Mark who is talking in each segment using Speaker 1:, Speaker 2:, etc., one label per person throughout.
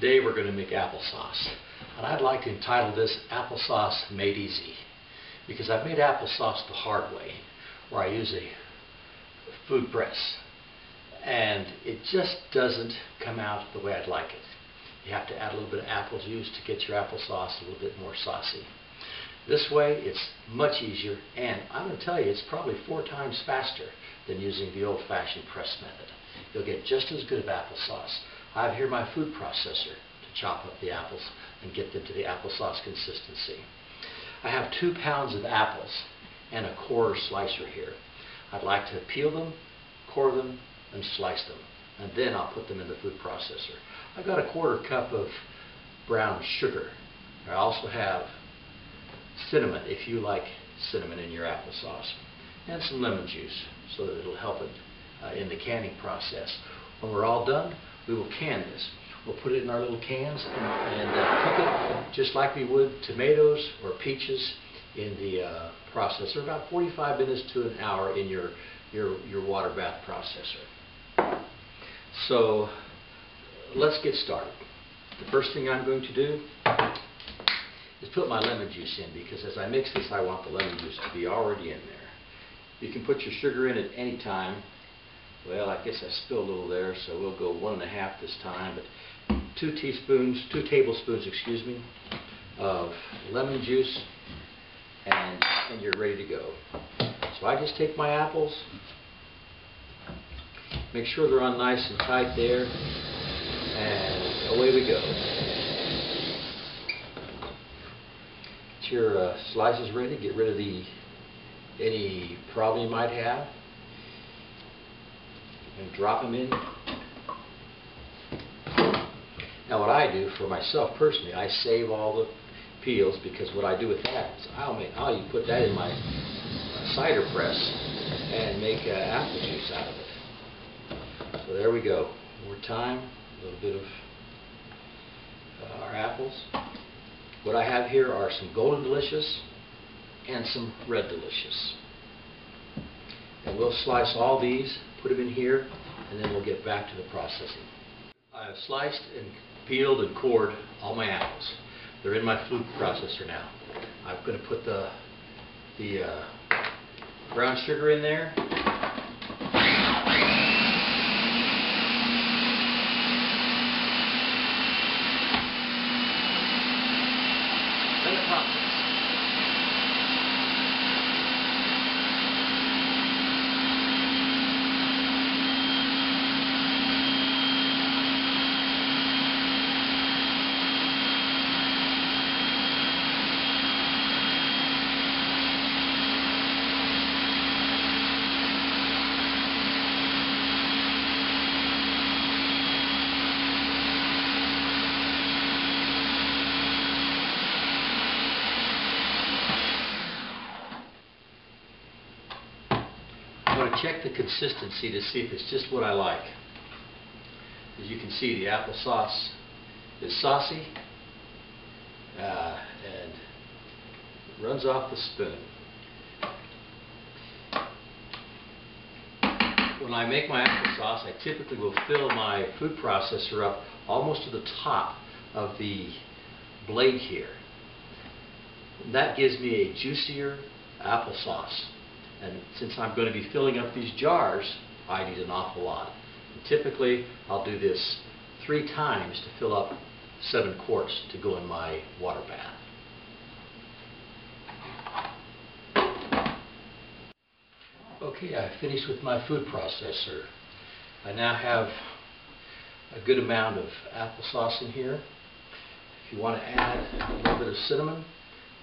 Speaker 1: Today we're going to make applesauce, and I'd like to entitle this Applesauce Made Easy, because I've made applesauce the hard way, where I use a food press, and it just doesn't come out the way I'd like it. You have to add a little bit of apple juice to get your applesauce a little bit more saucy. This way it's much easier, and I'm going to tell you it's probably 4 times faster than using the old-fashioned press method. You'll get just as good of applesauce. I have here my food processor to chop up the apples and get them to the applesauce consistency. I have 2 pounds of apples and a core slicer here. I'd like to peel them, core them, and slice them, and then I'll put them in the food processor. I've got a 1/4 cup of brown sugar. I also have cinnamon, if you like cinnamon in your applesauce, and some lemon juice so that it'll help it in the canning process. When we're all done, we will can this. We'll put it in our little cans and cook it just like we would tomatoes or peaches in the processor, about 45 minutes to an hour in your water bath processor. So let's get started. The first thing I'm going to do is put my lemon juice in, because as I mix this I want the lemon juice to be already in there. You can put your sugar in at any time. Well, I guess I spilled a little there, so we'll go 1 1/2 this time, but 2 tablespoons, excuse me, of lemon juice, and you're ready to go. So I just take my apples, make sure they're on nice and tight there, and away we go. Get your slices ready. Get rid of any problem you might have, and drop them in. Now what I do for myself personally, I save all the peels, because what I do with that is I'll put that in my cider press and make apple juice out of it. So there we go. More time, a little bit of our apples. What I have here are some Golden Delicious and some Red Delicious. And we'll slice all these, put them in here, and then we'll get back to the processing. I have sliced and peeled and cored all my apples. They're in my food processor now. I'm going to put the brown sugar in there. Let it process. I'm going to check the consistency to see if it's just what I like. As you can see, the applesauce is saucy and runs off the spoon. When I make my applesauce, I typically will fill my food processor up almost to the top of the blade here. That gives me a juicier applesauce. And since I'm going to be filling up these jars, I need an awful lot. And typically, I'll do this 3 times to fill up 7 quarts to go in my water bath. Okay, I finished with my food processor. I now have a good amount of applesauce in here. If you want to add a little bit of cinnamon,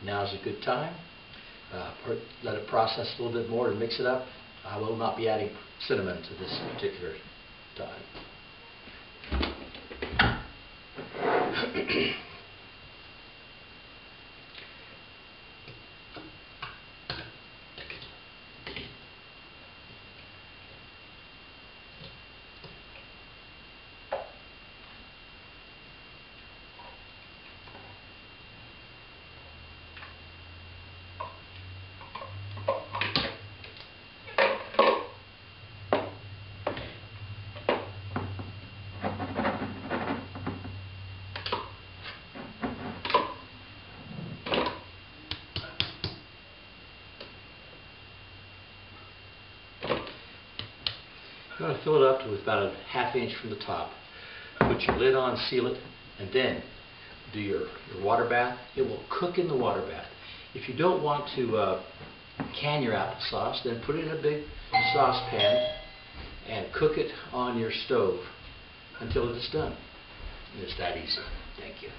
Speaker 1: now's a good time. Let it process a little bit more to mix it up. I will not be adding cinnamon to this particular time. going to fill it up to about a ½ inch from the top. Put your lid on, seal it, and then do your water bath. It will cook in the water bath. If you don't want to can your applesauce, then put it in a big saucepan and cook it on your stove until it is done. It's that easy. Thank you.